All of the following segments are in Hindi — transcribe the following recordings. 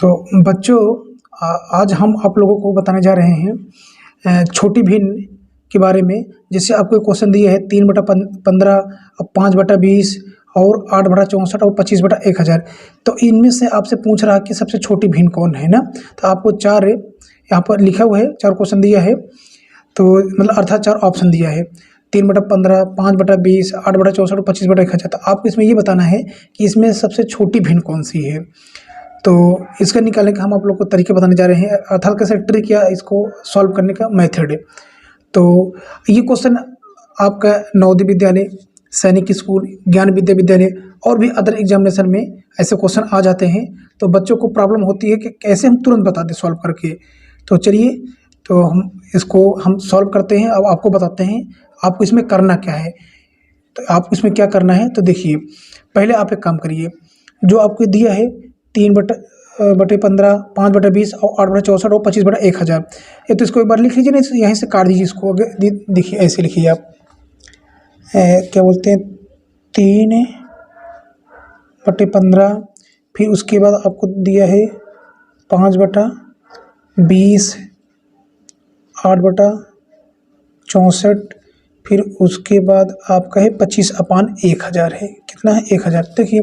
तो बच्चों, आज हम आप लोगों को बताने जा रहे हैं छोटी भिन्न के बारे में। जैसे आपको क्वेश्चन दिया है 3/15 और 5/20 और 8/64 और 25/1000। तो इनमें से आपसे पूछ रहा है कि सबसे छोटी भिन्न कौन है ना। तो आपको चार यहाँ पर लिखा हुआ है, चार क्वेश्चन दिया है। तो मतलब अर्थात चार ऑप्शन दिया है, 3/15, 5/20, 8/64 और 25/1000। तो आपको इसमें ये बताना है कि इसमें सबसे छोटी भिन्न कौन सी है। तो इसका निकालने का हम आप लोग को तरीके बताने जा रहे हैं, अर्थात कैसे ट्रिक या इसको सॉल्व करने का मेथड है। तो ये क्वेश्चन आपका नवोदय विद्यालय, सैनिक स्कूल, ज्ञान विद्या विद्यालय और भी अदर एग्जामिनेशन में ऐसे क्वेश्चन आ जाते हैं। तो बच्चों को प्रॉब्लम होती है कि कैसे हम तुरंत बता दें सॉल्व करके। तो चलिए, तो हम सॉल्व करते हैं। अब आपको बताते हैं आपको इसमें करना क्या है। तो आपको इसमें क्या करना है, तो देखिए, पहले आप एक काम करिए। जो आपको दिया है 3/15, 5/20 और 8/64 और 25/1000, ये तो इसको एक बार लिख लीजिए ना, यहीं से काट दीजिए इसको। देखिए ऐसे लिखिए आप, क्या बोलते हैं, 3/15, फिर उसके बाद आपको दिया है 5/20, 8/64, फिर उसके बाद आपका है 25/1000 है। कितना है? 1000। देखिए,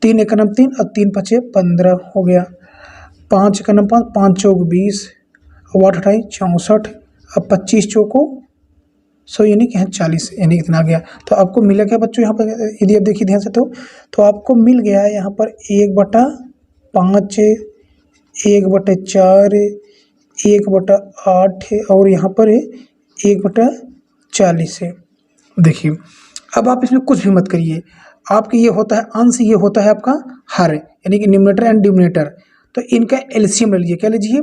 3 × 3 और 3 × 5 = 15 हो गया। 5 × 5, 5 चौक 20 और 8 × 8 = 64 और 25 चौको 100 यानी कि 40, यानी इतना आ गया। तो आपको मिला क्या बच्चों यहाँ पर, यदि आप देखिए ध्यान से तो आपको मिल गया है यहाँ पर 1/5, 1/4, 1/8 है और यहाँ पर है 1/40 है। देखिए, अब आप इसमें कुछ भी मत करिए। आपके ये होता है अंश, ये होता है आपका हर, यानी कि न्यूमरेटर एंड डिनोमिनेटर। तो इनका एलसीएम ले लीजिए। क्या लीजिए?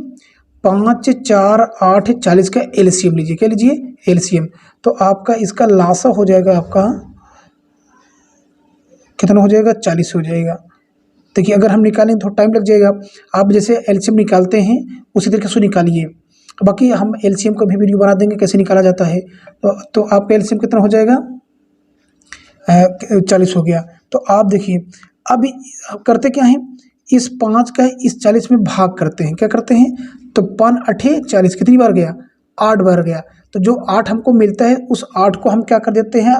5, 4, 8, 40 का एलसीएम लीजिए। क्या लीजिए? एलसीएम। तो आपका इसका लासा हो जाएगा, आपका कितना हो जाएगा? 40 हो जाएगा। देखिए, अगर हम निकालें तो टाइम लग जाएगा। आप जैसे एलसीएम निकालते हैं उसी तरीके से निकालिए। बाकी हम एलसीएम का भी वीडियो बना देंगे कैसे निकाला जाता है। तो आपका एलसीएम कितना हो जाएगा? 40 हो गया। तो आप देखिए, अब करते क्या हैं, इस 5 का इस 40 में भाग करते हैं। क्या करते हैं? तो 5 8 40, कितनी बार गया? 8 बार गया। तो जो 8 हमको मिलता है उस 8 को हम क्या कर देते हैं,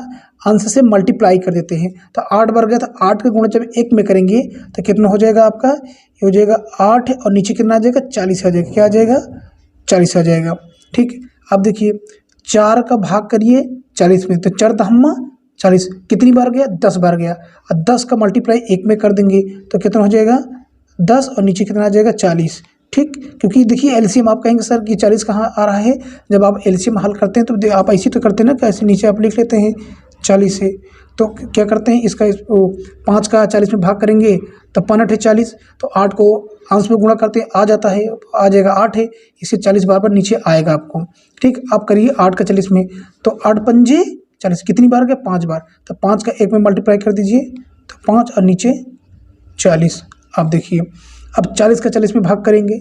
अंश से मल्टीप्लाई कर देते हैं। तो 8 बार गया, तो 8 का गुणा जब 1 में करेंगे तो कितना हो जाएगा आपका? ये हो जाएगा 8 और नीचे कितना आ जाएगा? 40 आ जाएगा। क्या आ जाएगा? 40 आ जाएगा। ठीक। अब देखिए, 4 का भाग करिए 40 में, तो 4 दहम्मा 40, कितनी बार गया? 10 बार गया। और 10 का मल्टीप्लाई 1 में कर देंगे तो कितना हो जाएगा? 10 और नीचे कितना आ जाएगा? 40। ठीक। क्योंकि देखिए एलसीएम, आप कहेंगे सर कि 40 कहाँ आ रहा है। जब आप एलसीएम हल करते हैं तो आप ऐसे तो करते हैं ना, कैसे नीचे आप लिख लेते हैं 40 से। तो क्या करते हैं, इसका 5 का 40 में भाग करेंगे तो 5 8 40, तो 8 को अंश में गुणा करते आ जाता है, आ जाएगा 8 है। इसे 40 बार नीचे आएगा आपको। ठीक। आप करिए 8 का 40 में, तो 8 पंजे 40, कितनी बार गया? 5 बार। तो 5 का 1 में मल्टीप्लाई कर दीजिए, तो 5 और नीचे 40। आप देखिए, अब 40 का 40 में भाग करेंगे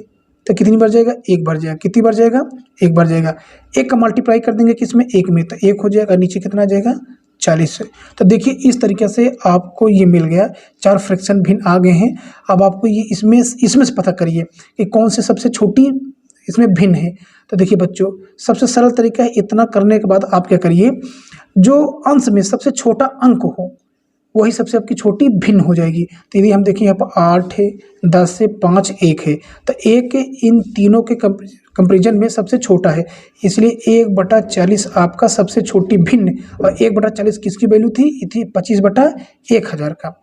तो कितनी बार जाएगा? 1 बार जाएगा। कितनी बार जाएगा? 1 बार जाएगा। 1 का मल्टीप्लाई कर देंगे किसमें? 1 में, तो 1 हो जाएगा। नीचे कितना आ जाएगा? 40 से। तो देखिए, इस तरीके से आपको ये मिल गया, 4 फ्रैक्शन भिन्न आ गए हैं। अब आपको ये इसमें से पता करिए कि कौन से सबसे छोटी इसमें भिन्न है। तो देखिए बच्चों, सबसे सरल तरीका है, इतना करने के बाद आप क्या करिए, जो अंश में सबसे छोटा अंक हो वही सबसे आपकी छोटी भिन्न हो जाएगी। तो यदि हम देखें यहाँ पर 8 है, 10 है, 5, 1 है, तो 1 इन तीनों के कंपेरिजन में सबसे छोटा है, इसलिए 1/40 आपका सबसे छोटी भिन्न। और 1/40 किसकी वैल्यू थी? 25/1000 का।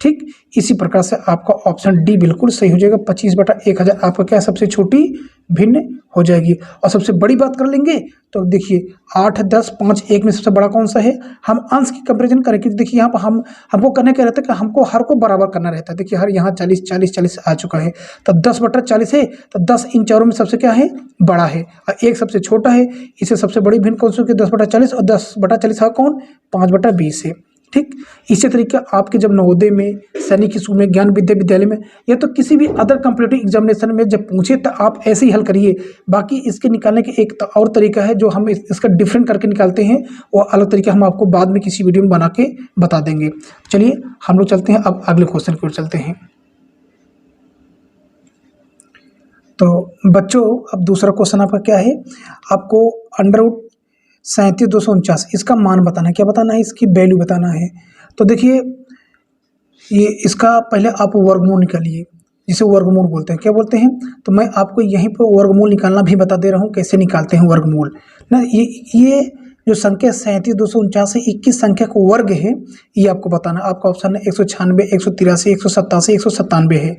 ठीक। इसी प्रकार से आपका ऑप्शन डी बिल्कुल सही हो जाएगा। 25/1000 आपका क्या? सबसे छोटी भिन्न हो जाएगी। और सबसे बड़ी बात कर लेंगे तो देखिए, 8, 10, 5, 1 में सबसे बड़ा कौन सा है? हम अंश की कंपैरिजन करें, क्योंकि देखिए यहाँ पर हमको करने क्या रहता है कि हमको हर को बराबर करना रहता है। देखिए, हर यहाँ 40 40 40 आ चुका है, तो 10/40 है, तो 10 इन चारों में सबसे क्या है? बड़ा है, और 1 सबसे छोटा है। इसे सबसे बड़ी भिन्न कौन सी? 10/40, और 10/40 है कौन? 5/20 है। ठीक। इसी तरीके आपके जब नवोदय में, सैनिक स्कूल में, ज्ञान विद्या विद्यालय में, या तो किसी भी अदर कॉम्पिटिटिव एग्जामिनेशन में जब पूछे तो आप ऐसे ही हल करिए। बाकी इसके निकालने के एक और तरीका है जो हम इसका डिफरेंट करके निकालते हैं, वो अलग तरीका हम आपको बाद में किसी वीडियो में बना के बता देंगे। चलिए हम लोग चलते हैं, अब अगले क्वेश्चन की ओर चलते हैं। तो बच्चों अब दूसरा क्वेश्चन आपका क्या है, आपको √37,249 इसका मान बताना है। क्या बताना है? इसकी वैल्यू बताना है। तो देखिए ये इसका पहले आप वर्गमूल निकालिए, जिसे वर्गमूल बोलते हैं। क्या बोलते हैं? तो मैं आपको यहीं पर वर्गमूल निकालना भी बता दे रहा हूँ, कैसे निकालते हैं वर्गमूल ना। ये जो संख्या 37,249 है, 21 संख्या का वर्ग है, ये आपको बताना। आपका ऑप्शन है 196, 183, 187, 197 है।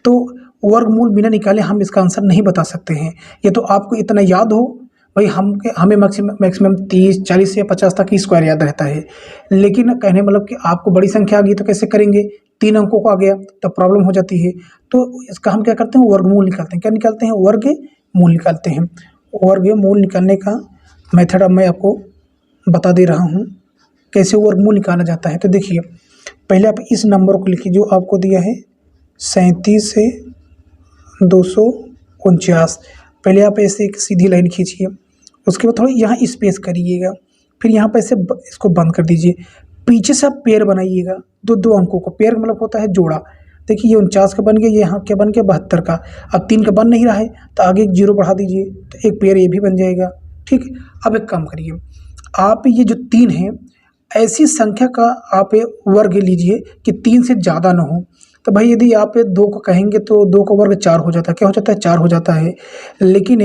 तो वर्गमूल बिना निकाले हम इसका आंसर नहीं बता सकते हैं। ये तो आपको इतना याद हो भाई, हमें मैक्सिमम 30, 40 या 50 तक ही स्क्वायर याद रहता है। लेकिन कहने मतलब कि आपको बड़ी संख्या आ गई तो कैसे करेंगे? 3 अंकों को आ गया तो प्रॉब्लम हो जाती है। तो इसका हम क्या करते हैं? वर्गमूल निकालते हैं। क्या निकालते हैं? वर्गमूल निकालते हैं। वर्गमूल निकालने का मेथड अब मैं आपको बता दे रहा हूँ, कैसे वर्गमूल निकाला जाता है। तो देखिए पहले आप इस नंबर को लिखिए जो आपको दिया है 37 से 249। पहले आप ऐसे एक सीधी लाइन खींचिए, उसके बाद थोड़ा यहाँ स्पेस करिएगा, फिर यहाँ पर ऐसे इसको बंद कर दीजिए। पीछे से आप पेयर बनाइएगा, दो अंकों को। पेयर मतलब होता है जोड़ा। देखिए ये 49 का बन गया, ये यहाँ क्या बन गया? 72 का। अब 3 का बन नहीं रहा है तो आगे एक 0 बढ़ा दीजिए, तो एक पेयर ये भी बन जाएगा। ठीक। अब एक काम करिए, आप ये जो 3 है, ऐसी संख्या का आप वर्ग लीजिए कि 3 से ज़्यादा ना हो। तो भाई यदि आप 2 को कहेंगे तो 2 का वर्ग 4 हो जाता है। क्या हो जाता है? 4 हो जाता है। लेकिन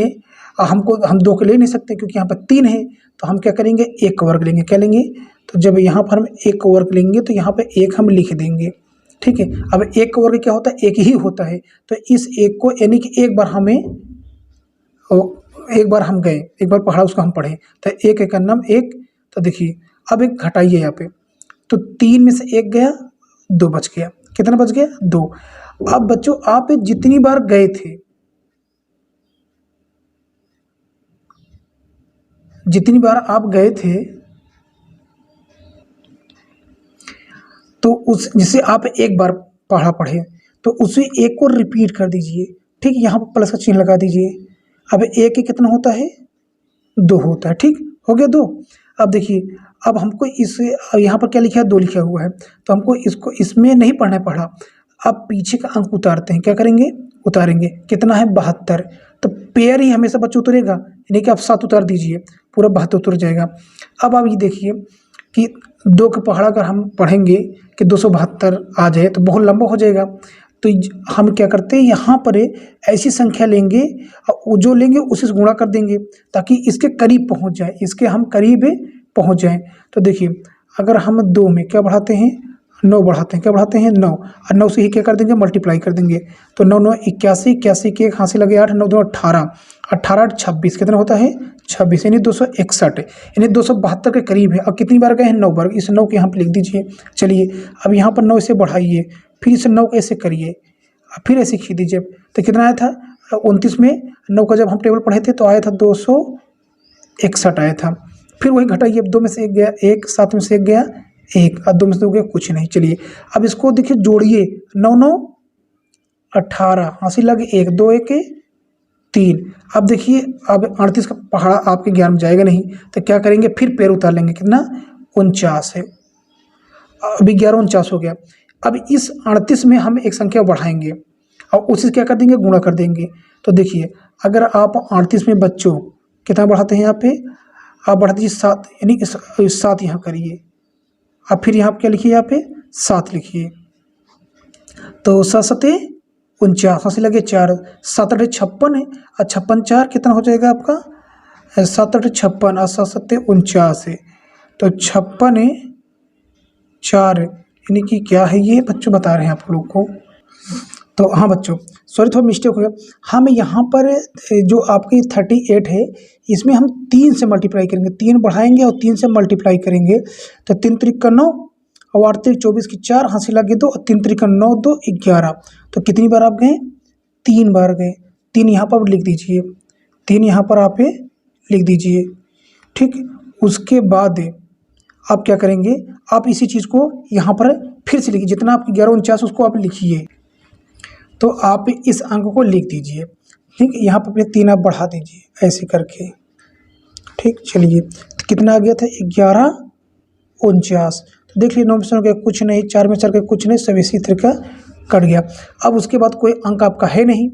हम 2 को ले नहीं सकते क्योंकि यहाँ पर 3 है, तो हम क्या करेंगे? 1 का वर्ग लेंगे। क्या लेंगे? तो जब यहाँ पर हम 1 का वर्ग लेंगे तो यहाँ पर 1 हम लिख देंगे। ठीक है। अब 1 का वर्ग क्या होता है? 1 ही होता है। तो इस 1 को यानी कि एक बार हम गए, एक बार पढ़ा उसको हम पढ़े, तो 1 एक अन्नम 1। तो देखिए अब एक घटाइए यहाँ पे, तो 3 में से 1 गया, 2 बच गया। कितना बच गया? 2। अब बच्चों आप जितनी बार गए थे, जितनी बार आप गए थे, तो उस जिसे आप एक बार पढ़े तो उसी एक को रिपीट कर दीजिए। ठीक। यहाँ पर प्लस का चिन्ह लगा दीजिए। अब 1 के कितना होता है? 2 होता है। ठीक हो गया 2। अब देखिए अब हमको इस यहाँ पर क्या लिखा है? 2 लिखा हुआ है, तो हमको इसको इसमें नहीं पढ़ा। अब पीछे का अंक उतारते हैं। क्या करेंगे? उतारेंगे। कितना है? 72। तो पेयर ही हमेशा बच्चा उतरेगा, यानी कि आप 7 उतार दीजिए, पूरा 72 उतर जाएगा। अब आप ये देखिए कि 2 का पहाड़ा अगर हम पढ़ेंगे कि 272 आ जाए तो बहुत लंबा हो जाएगा। तो हम क्या करते हैं? यहाँ पर ऐसी संख्या लेंगे और जो लेंगे उसी से गुणा कर देंगे ताकि इसके करीब पहुँच जाए, इसके हम करीब पहुँच जाएं। तो देखिए अगर हम 2 में क्या बढ़ाते हैं? 9 बढ़ाते हैं। क्या बढ़ाते हैं? 9। और 9 से ही क्या कर देंगे? मल्टीप्लाई कर देंगे। तो 9 9 81, 81 के 1 हाथ से लगे 8, 9 2 18, 18 8 26, कितना होता है? 26, यानी 261, यानी 272 के करीब है। अब कितनी बार गए हैं? 9 बार। इस 9 को यहाँ पर लिख दीजिए। चलिए अब यहाँ पर 9 इसे बढ़ाइए, फिर इसे 9 को ऐसे करिए, फिर ऐसे खींच दीजिए। तो कितना आया था? 29 में 9 का जब हम टेबल पढ़े थे तो आया था 261 आया था। फिर वही घटाइए, 2 में से 1 गया 1, 7 में से 1 गया 1, और 2 में से 2 गया कुछ नहीं। चलिए अब इसको देखिए जोड़िए, 9 9 18, हासिल लगे 1, 2 1 3। अब देखिए अब 38 का पहाड़ा आपके ज्ञान में जाएगा नहीं, तो क्या करेंगे? फिर पैर उतार लेंगे। कितना? 49 है। अभी 11 49 हो गया। अब इस 38 में हम एक संख्या बढ़ाएंगे और उसी क्या कर देंगे? गुणा कर देंगे। तो देखिए अगर आप 38 में बच्चों कितना बढ़ाते हैं? यहाँ पे आप बढ़ा दीजिए 7, यानी 7 यहाँ करिए। अब फिर यहाँ क्या लिखिए? यहाँ पे 7 लिखिए। तो 7 7 49, से लगे 4, 7 8 56 है, और 56 4 कितना हो जाएगा आपका? 7 8 56 और 7 7 49 है। तो 56 4, यानी कि क्या है ये बच्चों बता रहे हैं आप लोग को। तो हाँ बच्चों, सॉरी थोड़ा मिस्टेक हो गया। हम यहाँ पर जो आपकी 38 है, इसमें हम 3 से मल्टीप्लाई करेंगे, 3 बढ़ाएंगे और 3 से मल्टीप्लाई करेंगे। तो 3 3 का 9 और 8 3 24 की 4, हासिल लगे 2, और 3 3 का 9 2 11। तो कितनी बार आप गए? 3 बार गए। 3 यहाँ पर लिख दीजिए, 3 यहाँ पर आप लिख दीजिए। ठीक। उसके बाद आप क्या करेंगे? आप इसी चीज़ को यहाँ पर फिर से लिखिए, जितना आपकी 11 49 उसको आप लिखिए। तो आप इस अंक को लिख दीजिए। ठीक। यहाँ पर अपने 3 आप बढ़ा दीजिए ऐसे करके। ठीक। चलिए तो कितना आ गया था? 11 49। तो देख लीजिए 9 में से हो गया कुछ नहीं, 4 में 4 का कुछ नहीं, सब इसी तरह का कट गया। अब उसके बाद कोई अंक आपका है नहीं,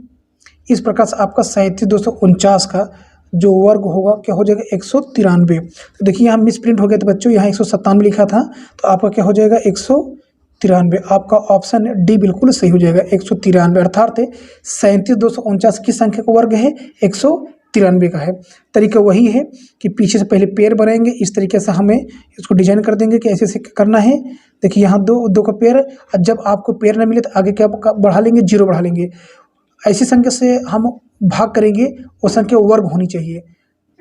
इस प्रकार से आपका 37,249 का जो वर्ग होगा क्या हो जाएगा 193। तो देखिए यहाँ मिस प्रिंट हो गया था बच्चों, यहाँ 197 लिखा था, तो आपका क्या हो जाएगा 193। आपका ऑप्शन डी बिल्कुल सही हो जाएगा 193, अर्थात 37,249 की संख्या का वर्ग है 193 का है। तरीका वही है कि पीछे से पहले पेयर बनाएंगे, इस तरीके से हमें इसको डिजाइन कर देंगे कि ऐसे ऐसे करना है। देखिए यहाँ दो का पेयर, और जब आपको पेयर ना मिले तो आगे क्या बढ़ा लेंगे, 0 बढ़ा लेंगे। ऐसी संख्या से हम भाग करेंगे, वो संख्या वर्ग होनी चाहिए,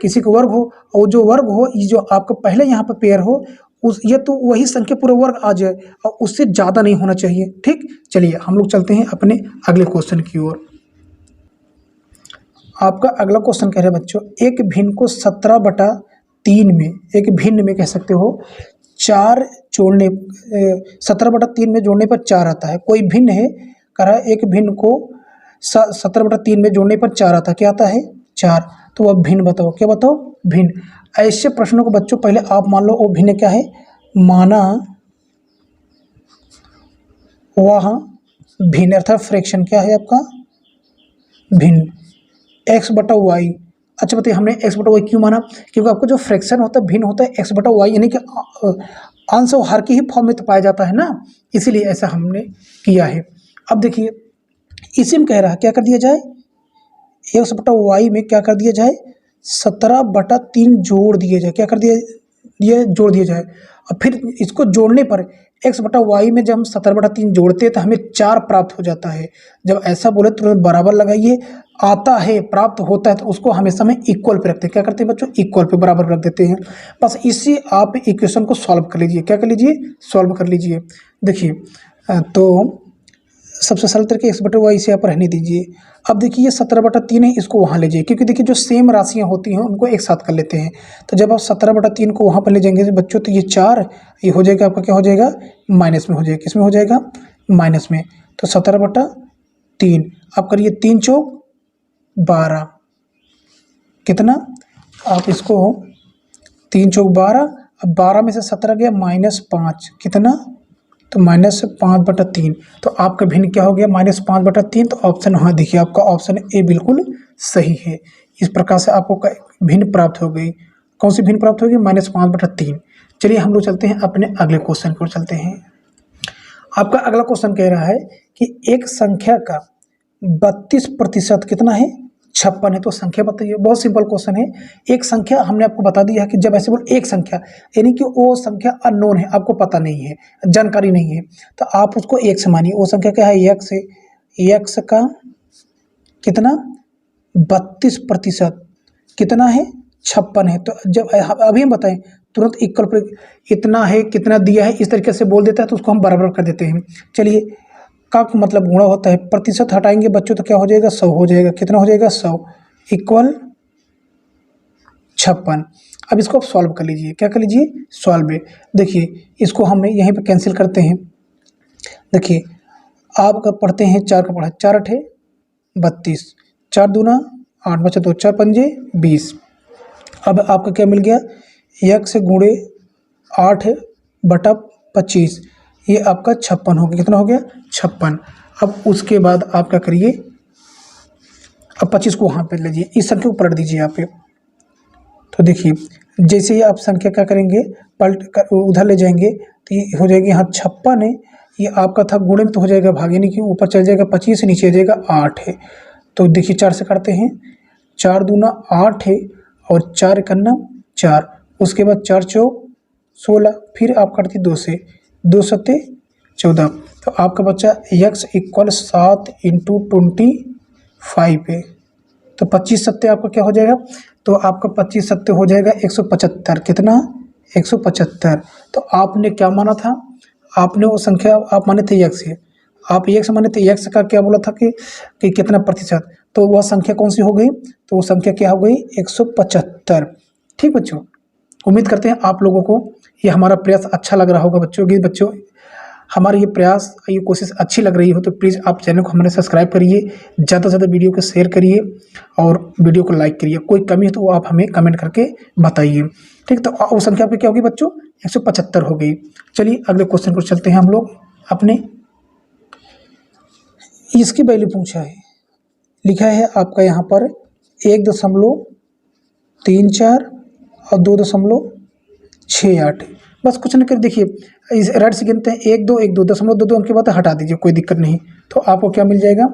किसी को वर्ग हो, और जो वर्ग हो ये जो आपका पहले यहाँ पर पेयर हो उस ये तो वही संख्या पूरा वर्ग आ जाए, और उससे ज़्यादा नहीं होना चाहिए। ठीक, चलिए हम लोग चलते हैं अपने अगले क्वेश्चन की ओर। आपका अगला क्वेश्चन कह रहे हैं बच्चों, एक भिन्न को 17/3 में, एक भिन्न में कह सकते हो 4 जोड़ने 17/3 में जोड़ने पर 4 आता है। कोई भिन्न है, कह रहा है एक भिन्न को 17/3 में जोड़ने पर 4 आता है, क्या आता है 4। तो वह भिन्न बताओ, क्या बताओ भिन्न। ऐसे प्रश्नों को बच्चों पहले आप मान लो वो भिन्न क्या है, माना वह भिन्न, अर्थात फ्रैक्शन क्या है आपका भिन्न, x/y। अच्छा बताइए हमने x/y क्यों माना, क्योंकि आपको जो फ्रैक्शन होता है भिन्न होता है x/y, यानी कि अंश और हर के ही फॉर्म में तो पाया जाता है ना, इसीलिए ऐसा हमने किया है। अब देखिए इसी में कह रहा है क्या कर दिया जाए, x/y में क्या कर दिया जाए 17/3 जोड़ दिया जाए, क्या कर दिया ये जोड़ दिया जाए। और फिर इसको जोड़ने पर x/y में जब हम 17/3 जोड़ते हैं तो हमें 4 प्राप्त हो जाता है। जब ऐसा बोले तुरंत बराबर लगाइए, आता है प्राप्त होता है तो उसको हमेशा में इक्वल पे रखते हैं, क्या करते हैं बच्चों इक्वल पे बराबर रख देते हैं। बस इसी आप इक्वेशन को सॉल्व कर लीजिए, क्या कर लीजिए सॉल्व कर लीजिए। देखिए तो सबसे सरल तरीके x/y से आप रहने दीजिए। अब देखिए ये 17/3 है, इसको वहाँ ले जाइए, क्योंकि देखिए जो सेम राशियाँ होती हैं उनको एक साथ कर लेते हैं। तो जब आप 17/3 को वहाँ पर ले जाएंगे बच्चों तो ये 4 ये हो जाएगा आपका क्या हो जाएगा माइनस में हो जाएगा, किस में हो जाएगा माइनस में। तो 17/3 आप करिए 3 चौक 12, कितना आप इसको 3 चौक 12, अब 12 में से 17 गया -5, कितना तो -5/3। तो आपका भिन्न क्या हो गया -5/3। तो ऑप्शन हाँ देखिए आपका ऑप्शन ए बिल्कुल सही है। इस प्रकार से आपको भिन्न प्राप्त हो गई। कौन सी भिन्न प्राप्त होगी -5/3। चलिए हम लोग चलते हैं अपने अगले क्वेश्चन की ओर चलते हैं। आपका अगला क्वेश्चन कह रहा है कि एक संख्या का 32% कितना है 56 है। तो संख्या बताइए, बहुत सिंपल क्वेश्चन है। एक संख्या हमने आपको बता दिया है कि जब ऐसे बोल एक संख्या यानी कि वो संख्या अननोन है, आपको पता नहीं है, जानकारी नहीं है, तो आप उसको एक से मानिए। वो संख्या क्या है x है, x का कितना 32% कितना है 56 है। तो जब अभी हम बताएं तुरंत इक्वल पर इतना है कितना दिया है इस तरीके से बोल देता है तो उसको हम बराबर कर देते हैं। चलिए का मतलब गुणा होता है, प्रतिशत हटाएंगे बच्चों तो क्या हो जाएगा 100 हो जाएगा, कितना हो जाएगा 100 इक्वल 56। अब इसको आप सॉल्व कर लीजिए, क्या कर लीजिए सॉल्व है। देखिए इसको हम यहीं पे कैंसिल करते हैं। देखिए आप पढ़ते हैं 4 का पढ़ा 4 8 32, 4 दूना 8 बचा 2, 4 पंजे 20। अब आपका क्या मिल गया x गुणे 8/25, ये आपका 56 हो गया, कितना हो गया 56। अब उसके बाद आप क्या करिए, अब 25 को वहाँ पे लीजिए, इस संख्या को पलट दीजिए यहाँ पे। तो देखिए जैसे ही आप संख्या क्या करेंगे पलट कर उधर ले जाएंगे तो ये हो जाएगी यहाँ 56 है, ये आपका था गुणे में तो हो जाएगा भागे नहीं, कि ऊपर चल जाएगा 25 से नीचे आ जाएगा 8 है। तो देखिए 4 से करते हैं, 4 दूना 8 है और 4 एकन्ना 4, उसके बाद 4 चौक 16, फिर आप करती 2 से 2 सत्ते 14। तो आपका बच्चा x इक्वल 7 × 25 है। तो 25 सत्ते आपका क्या हो जाएगा, तो आपका 25 सत्ते हो जाएगा 175, कितना 175। तो आपने क्या माना था, आपने वो संख्या आप माने थे x है, आप x माने थे, x का क्या बोला था कि कितना प्रतिशत, तो वह संख्या कौन सी हो गई, तो वो संख्या क्या हो गई 175। ठीक बच्चों, उम्मीद करते हैं आप लोगों को ये हमारा प्रयास अच्छा लग रहा होगा बच्चों की। बच्चों हमारी ये प्रयास ये कोशिश अच्छी लग रही हो तो प्लीज़ आप चैनल को हमारे सब्सक्राइब करिए, ज़्यादा से ज़्यादा वीडियो को शेयर करिए और वीडियो को लाइक करिए। कोई कमी है तो वो आप हमें कमेंट करके बताइए। ठीक, तो वो संख्या आपकी क्या होगी बच्चों 175 हो गई। चलिए अगले क्वेश्चन पर चलते हैं हम लोग अपने। इसकी वैल्यू पूछा है, लिखा है आपका यहाँ पर 1.34 और 2.68। बस कुछ नहीं कर, देखिए इस राइट से गिनते हैं 1 2 1 2 0.22 अंक के बाद हटा दीजिए, कोई दिक्कत नहीं। तो आपको क्या मिल जाएगा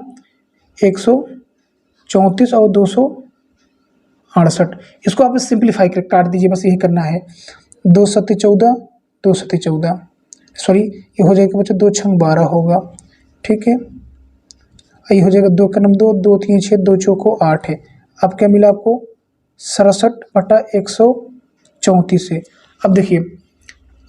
134 और 268। इसको आप सिंप्लीफाई कर काट दीजिए, बस यही करना है। 2 सत्ते 14, 2 सत्ते 14, सॉरी ये हो जाएगा बच्चों 2 छंग 12 होगा, ठीक है। ये हो जाएगा 2 का 2, 2 3 6, 2 चौको 8 है। अब क्या मिला आपको 67/134 से। अब देखिए,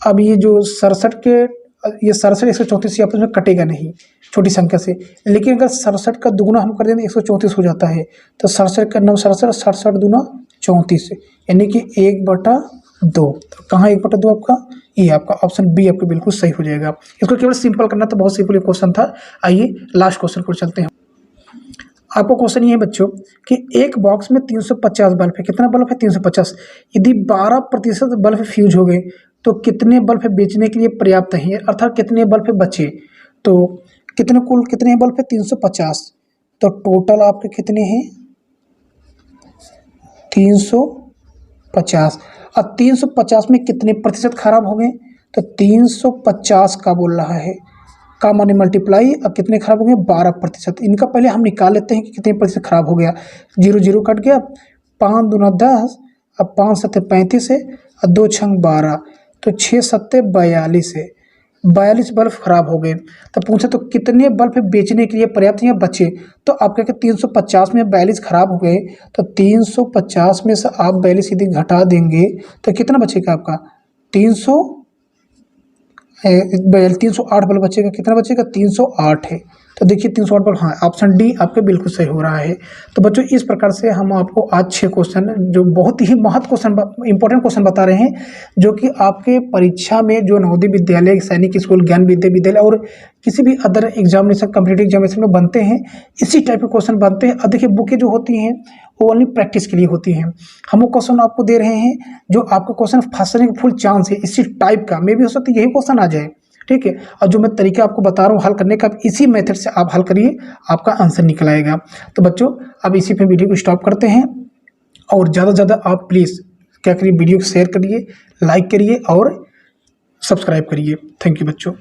अब ये जो 67 के, ये 67 134 से आपस में कटेगा नहीं छोटी संख्या से, लेकिन अगर 67 का दुगुना हम कर दें तो 134 हो जाता है। तो 67 का 9 67, 67 दूना 34, यानी कि 1/2। तो कहाँ 1/2 आपका, ये आपका ऑप्शन बी आपका बिल्कुल सही हो जाएगा। इसको केवल सिंपल करना, तो बहुत सिंपल क्वेश्चन था। आइए लास्ट क्वेश्चन पर चलते हैं। आपको क्वेश्चन ये है बच्चों कि एक बॉक्स में 350 बल्ब है। कितना बल्ब है 350। यदि 12% बल्ब फ्यूज हो गए तो कितने बल्ब बेचने के लिए पर्याप्त है, अर्थात कितने बल्ब बचे। तो कुल कितने बल्ब है 350, तो टोटल आपके कितने हैं 350। अब 350 में कितने प्रतिशत खराब हो गए, तो 350 का बोल रहा है का माने मल्टीप्लाई, अब कितने खराब हो गए 12%। इनका पहले हम निकाल लेते हैं कि कितने प्रतिशत खराब हो गया। 0 0 कट गया, 5 दूना 10, अब 5 सत्ते 35 है और 2 छंग 12, तो 6 सत्ते 42 है। 42 बल्ब खराब हो गए। तो पूछा तो कितने बल्ब बेचने के लिए पर्याप्त या बचे। तो आप क्या 350 में 42 खराब हो गए, तो 350 में से आप 42 यदि घटा देंगे तो कितना बचेगा आपका 308 बल्ब बचेगा। कितना बचेगा 308 है। तो देखिए 308 बल्ब, हाँ ऑप्शन डी आपके बिल्कुल सही हो रहा है। तो बच्चों इस प्रकार से हम आपको आज 6 क्वेश्चन जो बहुत ही महत्व क्वेश्चन, इंपॉर्टेंट क्वेश्चन बता रहे हैं, जो कि आपके परीक्षा में जो नवोदय विद्यालय, सैनिक स्कूल, ज्ञान विद्यालय और किसी भी अदर एग्जामिनेशन, कॉम्पिटिटिव एग्जामिनेशन में बनते हैं, इसी टाइप के क्वेश्चन बनते हैं। अब देखिए बुकें जो होती हैं वो ओनली प्रैक्टिस के लिए होती हैं। हम वो क्वेश्चन आपको दे रहे हैं जो आपका क्वेश्चन फंसने का फुल चांस है, इसी टाइप का मे भी हो सकता है यही क्वेश्चन आ जाए, ठीक है। और जो मैं तरीका आपको बता रहा हूँ हल करने का, इसी मेथड से आप हल करिए, आपका आंसर निकल आएगा। तो बच्चों अब इसी पे वीडियो को स्टॉप करते हैं, और ज़्यादा से ज़्यादा आप प्लीज़ क्या करिए, वीडियो को शेयर करिए, लाइक करिए और सब्सक्राइब करिए। थैंक यू बच्चों।